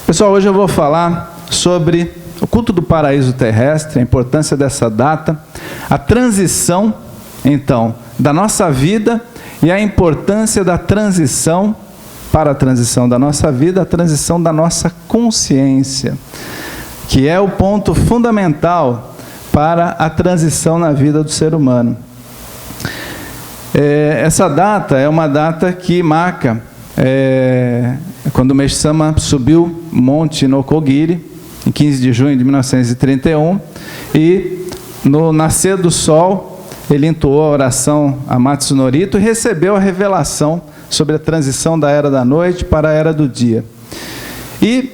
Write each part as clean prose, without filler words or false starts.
Pessoal, hoje eu vou falar sobre o culto do paraíso terrestre, a importância dessa data, a transição, então, da nossa vida e a importância da transição, para a transição da nossa vida, a transição da nossa consciência, que é o ponto fundamental para a transição na vida do ser humano. Essa data é uma data que marca quando o Mestre Sama subiu o Monte Nokogiri, em 15 de junho de 1931, e no nascer do sol, ele entoou a oração a Matsunorito e recebeu a revelação sobre a transição da era da noite para a era do dia. E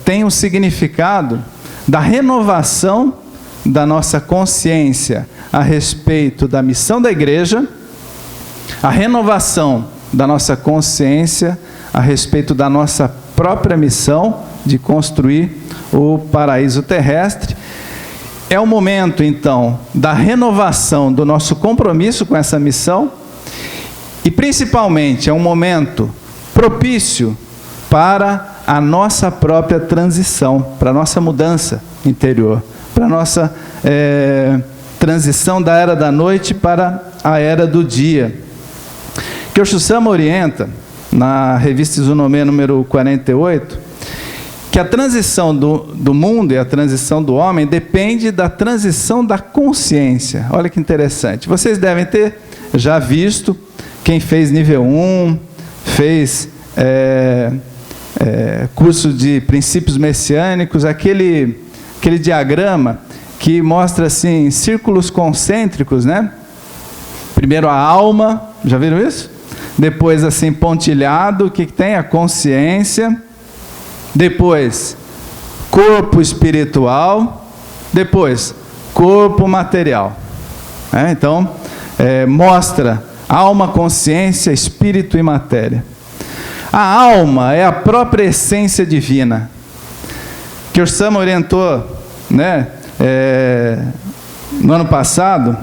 tem um significado da renovação da nossa consciência a respeito da missão da igreja, a renovação da nossa consciência a respeito da nossa própria missão de construir o paraíso terrestre. É o momento, então, da renovação do nosso compromisso com essa missão e, principalmente, é um momento propício para a nossa própria transição, para a nossa mudança interior, para a nossa transição da era da noite para a era do dia. Kyosho Sama orienta, na revista Izunomê número 48, que a transição do mundo e a transição do homem depende da transição da consciência. Olha que interessante. Vocês devem ter já visto, quem fez nível 1, fez curso de princípios messiânicos, aquele diagrama que mostra assim, círculos concêntricos, né? Primeiro a alma, já viram isso? Depois assim, pontilhado, o que tem? A consciência. Depois, corpo espiritual. Depois, corpo material. Então, mostra alma, consciência, espírito e matéria. A alma é a própria essência divina. Kyosho Sama orientou, né? No ano passado,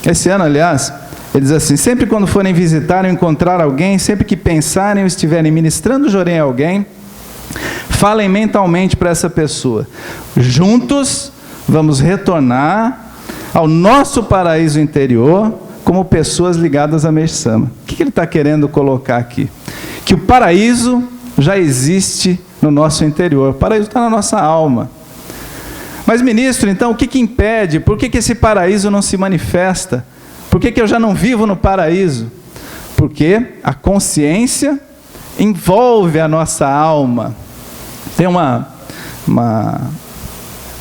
esse ano aliás, ele diz assim: sempre quando forem visitar ou encontrar alguém, sempre que pensarem ou estiverem ministrando jorei a alguém, falem mentalmente para essa pessoa: juntos vamos retornar ao nosso paraíso interior como pessoas ligadas a Mestre Sama. O que ele está querendo colocar aqui? Que o paraíso já existe no nosso interior, o paraíso está na nossa alma. Mas, ministro, então, o que impede? Por que esse paraíso não se manifesta? Por que eu já não vivo no paraíso? Porque a consciência envolve a nossa alma. Tem uma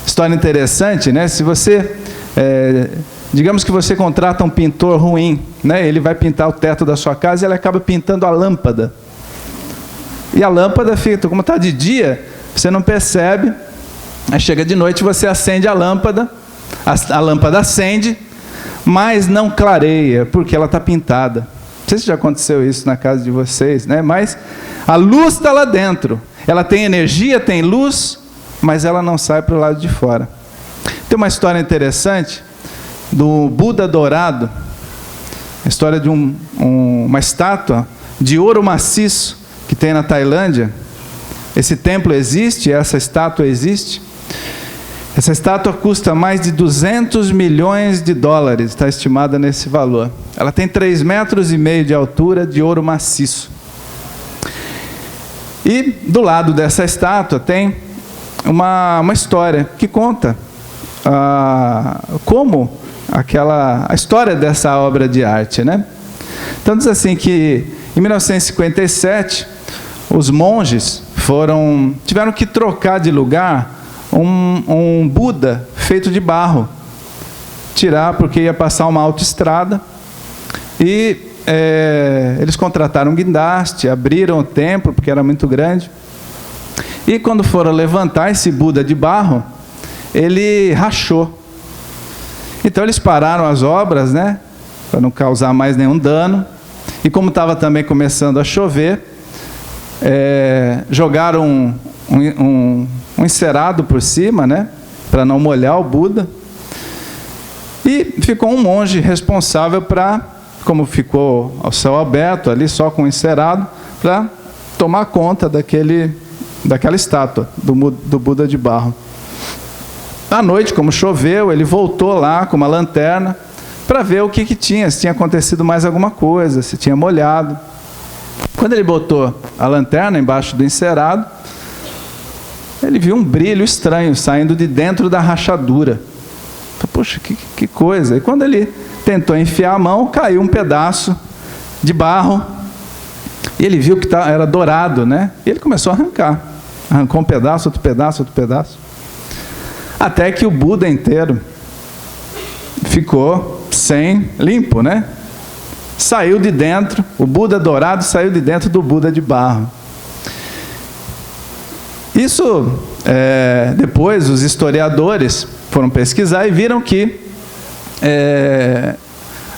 história interessante, né? Se você, digamos que você contrata um pintor ruim, né? Ele vai pintar o teto da sua casa e ele acaba pintando a lâmpada. E a lâmpada fica, como está de dia, você não percebe. Aí chega de noite, você acende a lâmpada acende, mas não clareia, porque ela está pintada. Não sei se já aconteceu isso na casa de vocês, né? Mas a luz está lá dentro. Ela tem energia, tem luz, mas ela não sai para o lado de fora. Tem uma história interessante do Buda dourado, a história de uma estátua de ouro maciço que tem na Tailândia. Esse templo existe, essa estátua existe. Essa estátua custa mais de 200 milhões de dólares, está estimada nesse valor. Ela tem 3,5 metros de altura, de ouro maciço. E do lado dessa estátua tem uma história que conta como a história dessa obra de arte, né? Então diz assim que em 1957 os monges tiveram que trocar de lugar um Buda feito de barro, tirar porque ia passar uma autoestrada, e eles contrataram um guindaste, abriram o templo porque era muito grande, e quando foram levantar esse Buda de barro, ele rachou. Então eles pararam as obras, né, para não causar mais nenhum dano, e como estava também começando a chover, jogaram um encerado por cima, né, para não molhar o Buda, e ficou um monge responsável para, como ficou ao céu aberto ali, só com o encerado, para tomar conta daquela estátua do Buda de barro. À noite, como choveu, ele voltou lá com uma lanterna para ver o que tinha, se tinha acontecido mais alguma coisa, se tinha molhado. Quando ele botou a lanterna embaixo do encerado, ele viu um brilho estranho saindo de dentro da rachadura. Poxa, que coisa! E quando ele tentou enfiar a mão, caiu um pedaço de barro. E ele viu que era dourado, né? E ele começou a arrancar. Arrancou um pedaço, outro pedaço, outro pedaço. Até que o Buda inteiro ficou limpo, né? Saiu de dentro, o Buda dourado saiu de dentro do Buda de barro. Isso, depois os historiadores foram pesquisar e viram que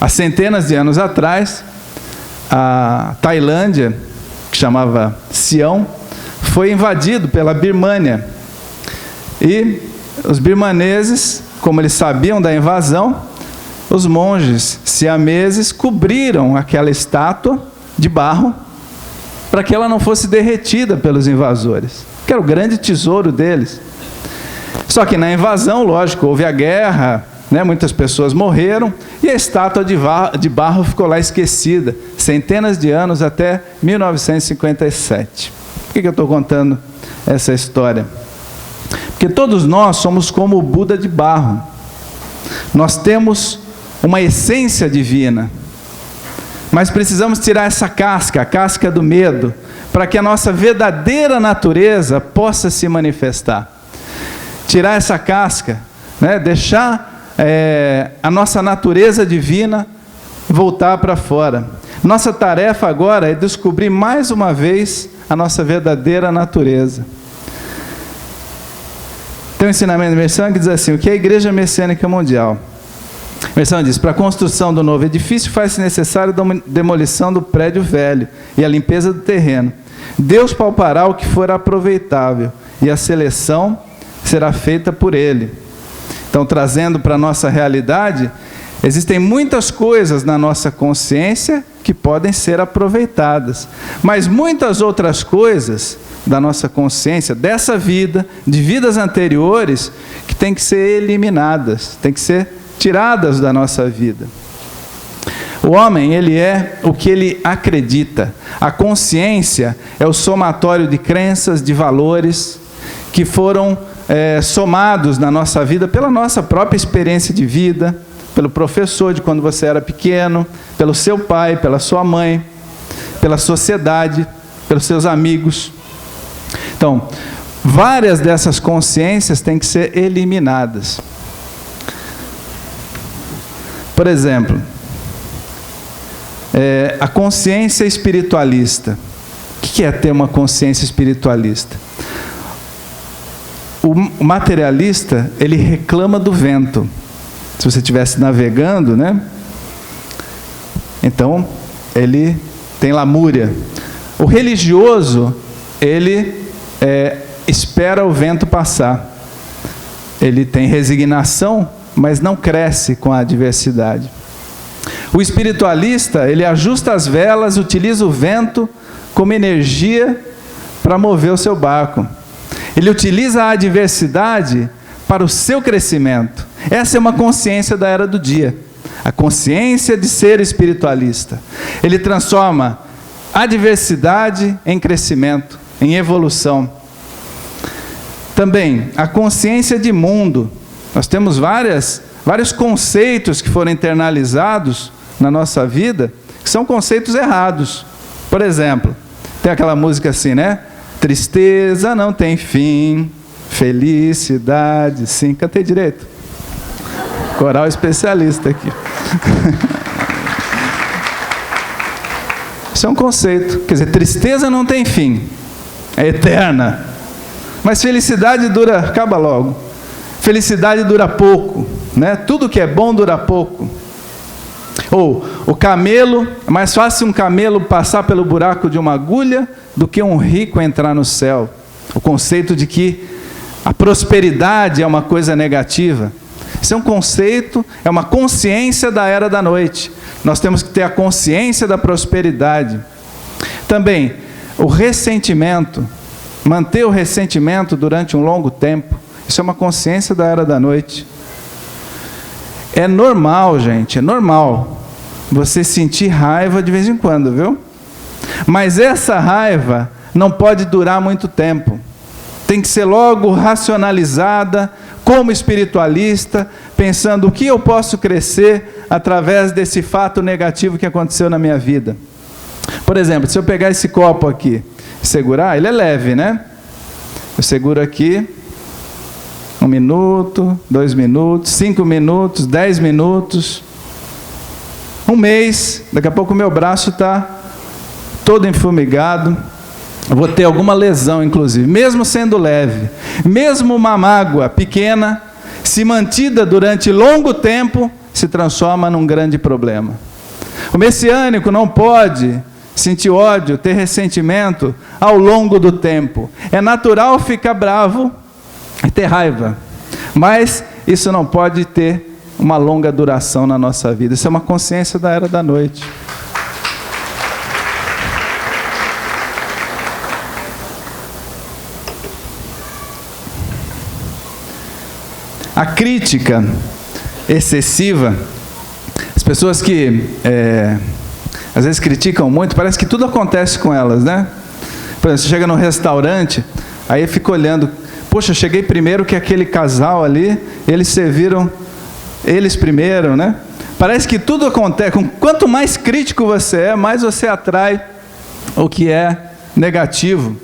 há centenas de anos atrás, a Tailândia, que chamava Sião, foi invadido pela Birmânia. E os birmaneses, como eles sabiam da invasão, os monges siameses cobriram aquela estátua de barro para que ela não fosse derretida pelos invasores, que era o grande tesouro deles. Só que na invasão, lógico, houve a guerra, né, muitas pessoas morreram, e a estátua de barro ficou lá esquecida, centenas de anos, até 1957. Por que eu estou contando essa história? Porque todos nós somos como o Buda de barro. Nós temos uma essência divina, mas precisamos tirar essa casca, a casca do medo, para que a nossa verdadeira natureza possa se manifestar. Tirar essa casca, né? Deixar a nossa natureza divina voltar para fora. Nossa tarefa agora é descobrir mais uma vez a nossa verdadeira natureza. Tem um ensinamento de Mershan que diz assim: o que é a Igreja Messiânica Mundial? Mershan diz: para a construção do novo edifício faz-se necessário a demolição do prédio velho e a limpeza do terreno. Deus palpará o que for aproveitável e a seleção será feita por Ele. Então, trazendo para a nossa realidade, existem muitas coisas na nossa consciência que podem ser aproveitadas, mas muitas outras coisas da nossa consciência, dessa vida, de vidas anteriores, que têm que ser eliminadas, têm que ser tiradas da nossa vida. O homem, ele é o que ele acredita. A consciência é o somatório de crenças, de valores, que foram somados na nossa vida pela nossa própria experiência de vida, pelo professor de quando você era pequeno, pelo seu pai, pela sua mãe, pela sociedade, pelos seus amigos. Então, várias dessas consciências têm que ser eliminadas. Por exemplo, a consciência espiritualista. O que é ter uma consciência espiritualista? O materialista, ele reclama do vento. Se você estivesse navegando, né? Então, ele tem lamúria. O religioso, ele espera o vento passar. Ele tem resignação, mas não cresce com a adversidade. O espiritualista, ele ajusta as velas, utiliza o vento como energia para mover o seu barco. Ele utiliza a adversidade para o seu crescimento. Essa é uma consciência da era do dia. A consciência de ser espiritualista. Ele transforma adversidade em crescimento, em evolução. Também a consciência de mundo. Nós temos vários conceitos que foram internalizados na nossa vida, que são conceitos errados. Por exemplo, tem aquela música assim, né? Tristeza não tem fim, felicidade sim. Cantei direito? Coral especialista aqui. Isso é um conceito. Quer dizer, tristeza não tem fim, é eterna. Mas felicidade acaba logo. Felicidade dura pouco, né? Tudo que é bom dura pouco. Ou o camelo, é mais fácil um camelo passar pelo buraco de uma agulha do que um rico entrar no céu. O conceito de que a prosperidade é uma coisa negativa. Isso é um conceito, é uma consciência da era da noite. Nós temos que ter a consciência da prosperidade. Também, o ressentimento. manter o ressentimento durante um longo tempo. Isso é uma consciência da era da noite. É normal, gente, é normal você sentir raiva de vez em quando, viu? Mas essa raiva não pode durar muito tempo. Tem que ser logo racionalizada, como espiritualista, pensando o que eu posso crescer através desse fato negativo que aconteceu na minha vida. Por exemplo, se eu pegar esse copo aqui e segurar, ele é leve, né? Eu seguro aqui, 1 minuto, 2 minutos, 5 minutos, 10 minutos, 1 mês, daqui a pouco o meu braço está todo enfumigado, eu vou ter alguma lesão inclusive, mesmo sendo leve, mesmo uma mágoa pequena, se mantida durante longo tempo, se transforma num grande problema. O messiânico não pode sentir ódio, ter ressentimento ao longo do tempo. É natural ficar bravo e ter raiva, mas isso não pode ter uma longa duração na nossa vida. Isso é uma consciência da era da noite. A crítica excessiva, as pessoas que às vezes criticam muito, parece que tudo acontece com elas, né? Por exemplo, você chega num restaurante, aí fica olhando, poxa, eu cheguei primeiro que aquele casal ali, eles serviram eles primeiro, né? Parece que tudo acontece, quanto mais crítico você é, mais você atrai o que é negativo.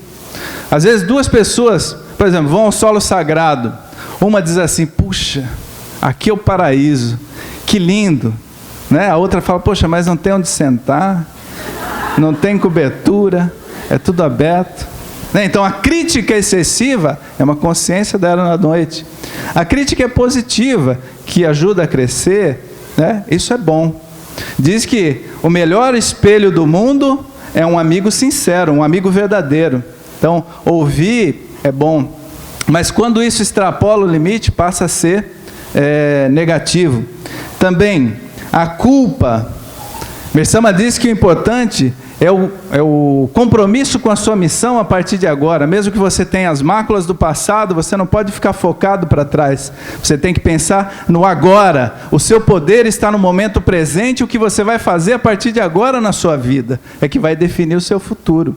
Às vezes 2 pessoas, por exemplo, vão ao solo sagrado, uma diz assim, puxa, aqui é o paraíso, que lindo, né? A outra fala, poxa, mas não tem onde sentar, não tem cobertura, é tudo aberto, né? Então a crítica excessiva é uma consciência da era da noite. A crítica é positiva, que ajuda a crescer, né? Isso é bom. Diz que o melhor espelho do mundo é um amigo sincero, um amigo verdadeiro. Então ouvir é bom, mas quando isso extrapola o limite, passa a ser negativo. Também, a culpa. Mersama diz que o importante é o compromisso com a sua missão a partir de agora. Mesmo que você tenha as máculas do passado, você não pode ficar focado para trás. Você tem que pensar no agora. O seu poder está no momento presente. O que você vai fazer a partir de agora na sua vida é que vai definir o seu futuro.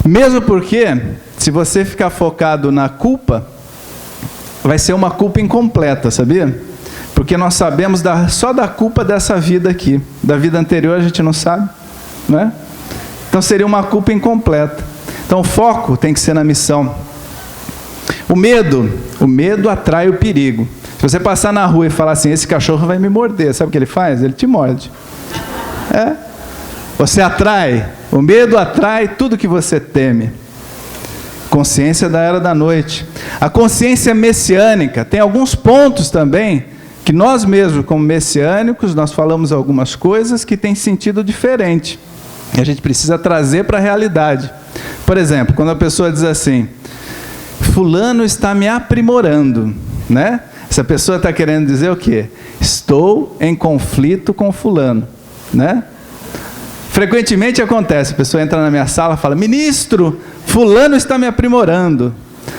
Mesmo porque, se você ficar focado na culpa, vai ser uma culpa incompleta, sabia? Porque nós sabemos só da culpa dessa vida aqui. Da vida anterior a gente não sabe, né? Então seria uma culpa incompleta. Então o foco tem que ser na missão. O medo atrai o perigo. Se você passar na rua e falar assim, esse cachorro vai me morder, sabe o que ele faz? Ele te morde. Você atrai, o medo atrai tudo que você teme. Consciência da era da noite. A consciência messiânica tem alguns pontos também, que nós mesmos, como messiânicos, nós falamos algumas coisas que têm sentido diferente. E a gente precisa trazer para a realidade. Por exemplo, quando a pessoa diz assim, fulano está me aprimorando, né? Essa pessoa está querendo dizer o quê? Estou em conflito com fulano, né? Frequentemente acontece, a pessoa entra na minha sala e fala, ministro, fulano está me aprimorando.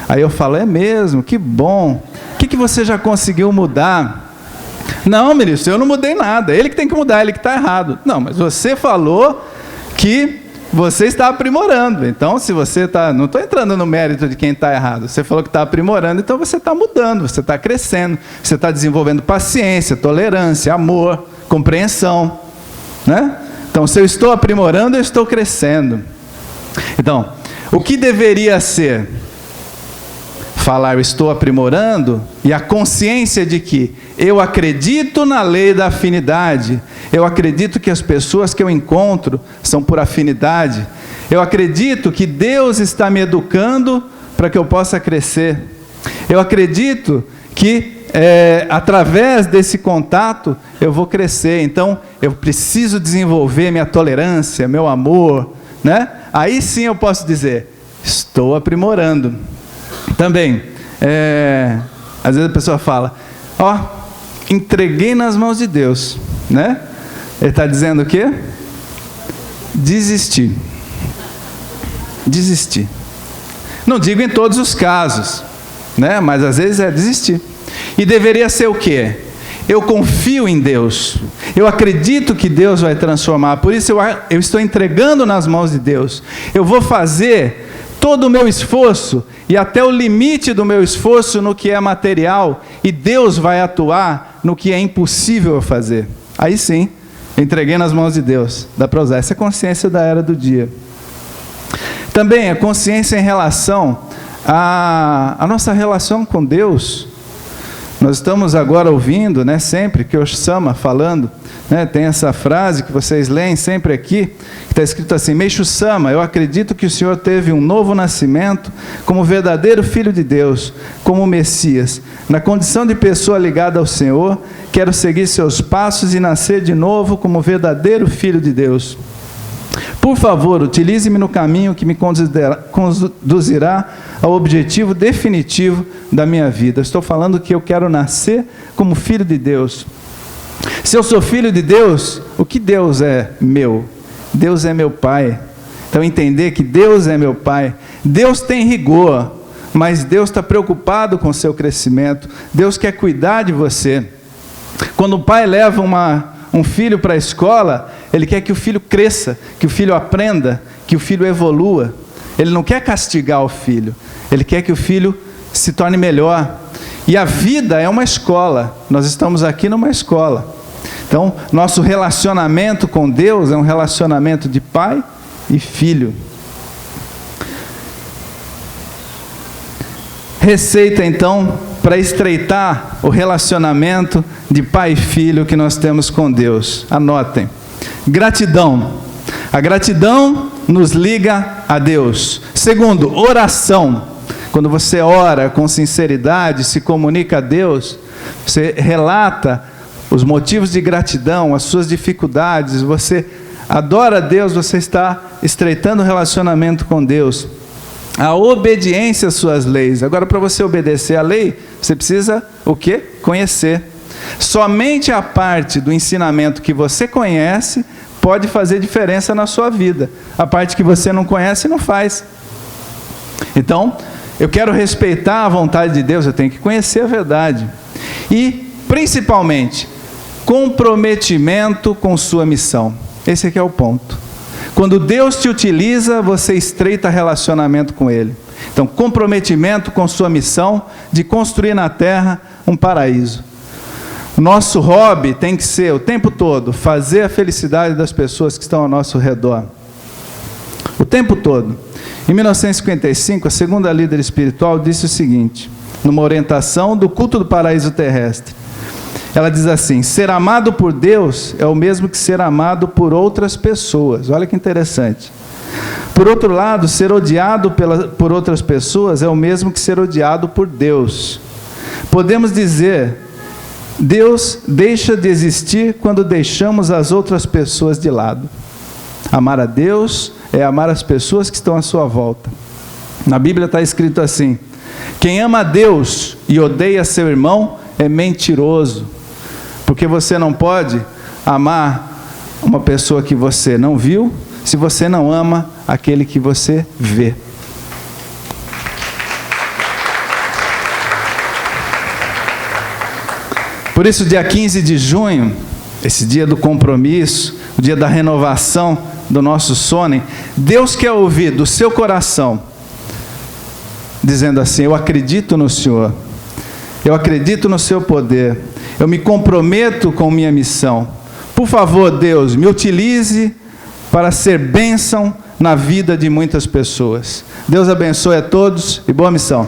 Aí eu falo, é mesmo, que bom. O que você já conseguiu mudar? Não, ministro, eu não mudei nada, ele que tem que mudar, ele que está errado. Não, mas você falou que você está aprimorando. Então, se você está... Não estou entrando no mérito de quem está errado. Você falou que está aprimorando, então você está mudando, você está crescendo, você está desenvolvendo paciência, tolerância, amor, compreensão, né? Então, se eu estou aprimorando, eu estou crescendo. Então, o que deveria ser? Falar, eu estou aprimorando, e a consciência de que eu acredito na lei da afinidade, eu acredito que as pessoas que eu encontro são por afinidade, eu acredito que Deus está me educando para que eu possa crescer, eu acredito que através desse contato eu vou crescer, então eu preciso desenvolver minha tolerância, meu amor, né? Aí sim eu posso dizer, estou aprimorando. Também, às vezes a pessoa fala, entreguei nas mãos de Deus, né? Ele está dizendo o quê? Desistir. Não digo em todos os casos, né? Mas às vezes é desistir. E deveria ser o quê? Eu confio em Deus, eu acredito que Deus vai transformar, por isso eu estou entregando nas mãos de Deus. Eu vou fazer todo o meu esforço e até o limite do meu esforço no que é material, e Deus vai atuar no que é impossível eu fazer. Aí sim, entreguei nas mãos de Deus. Dá para usar essa consciência da era do dia. Também a consciência em relação à nossa relação com Deus. Nós estamos agora ouvindo, né, sempre que o Sama falando, né, tem essa frase que vocês leem sempre aqui, que está escrito assim: Meixo Sama, eu acredito que o Senhor teve um novo nascimento como verdadeiro Filho de Deus, como Messias. Na condição de pessoa ligada ao Senhor, quero seguir seus passos e nascer de novo como verdadeiro Filho de Deus. Por favor, utilize-me no caminho que me conduzirá ao objetivo definitivo da minha vida. Estou falando que eu quero nascer como filho de Deus. Se eu sou filho de Deus, o que Deus é meu? Deus é meu Pai. Então entender que Deus é meu Pai. Deus tem rigor, mas Deus está preocupado com o seu crescimento. Deus quer cuidar de você. Quando o pai leva um filho para a escola, ele quer que o filho cresça, que o filho aprenda, que o filho evolua. Ele não quer castigar o filho, ele quer que o filho se torne melhor. E a vida é uma escola, nós estamos aqui numa escola. Então, nosso relacionamento com Deus é um relacionamento de pai e filho. Receita, então, para estreitar o relacionamento de pai e filho que nós temos com Deus. Anotem. Gratidão. A gratidão nos liga a Deus. Segundo, oração. Quando você ora com sinceridade, se comunica a Deus, você relata os motivos de gratidão, as suas dificuldades, você adora a Deus, você está estreitando o relacionamento com Deus. A obediência às suas leis. Agora, para você obedecer à lei, você precisa o quê? Conhecer. Somente a parte do ensinamento que você conhece pode fazer diferença na sua vida. A parte que você não conhece não faz. Então, eu quero respeitar a vontade de Deus, eu tenho que conhecer a verdade. E, principalmente, comprometimento com sua missão. Esse aqui é o ponto. Quando Deus te utiliza, você estreita relacionamento com Ele. Então, comprometimento com sua missão de construir na terra um paraíso. Nosso hobby tem que ser, o tempo todo, fazer a felicidade das pessoas que estão ao nosso redor. O tempo todo. Em 1955, a segunda líder espiritual disse o seguinte, numa orientação do culto do paraíso terrestre. Ela diz assim: ser amado por Deus é o mesmo que ser amado por outras pessoas. Olha que interessante. Por outro lado, ser odiado por outras pessoas é o mesmo que ser odiado por Deus. Podemos dizer, Deus deixa de existir quando deixamos as outras pessoas de lado. Amar a Deus é amar as pessoas que estão à sua volta. Na Bíblia está escrito assim: quem ama a Deus e odeia seu irmão é mentiroso. Porque você não pode amar uma pessoa que você não viu, se você não ama aquele que você vê. Por isso, dia 15 de junho, esse dia do compromisso, o dia da renovação do nosso sono, Deus quer ouvir do seu coração, dizendo assim: eu acredito no Senhor, eu acredito no seu poder, eu me comprometo com minha missão. Por favor, Deus, me utilize para ser bênção na vida de muitas pessoas. Deus abençoe a todos e boa missão.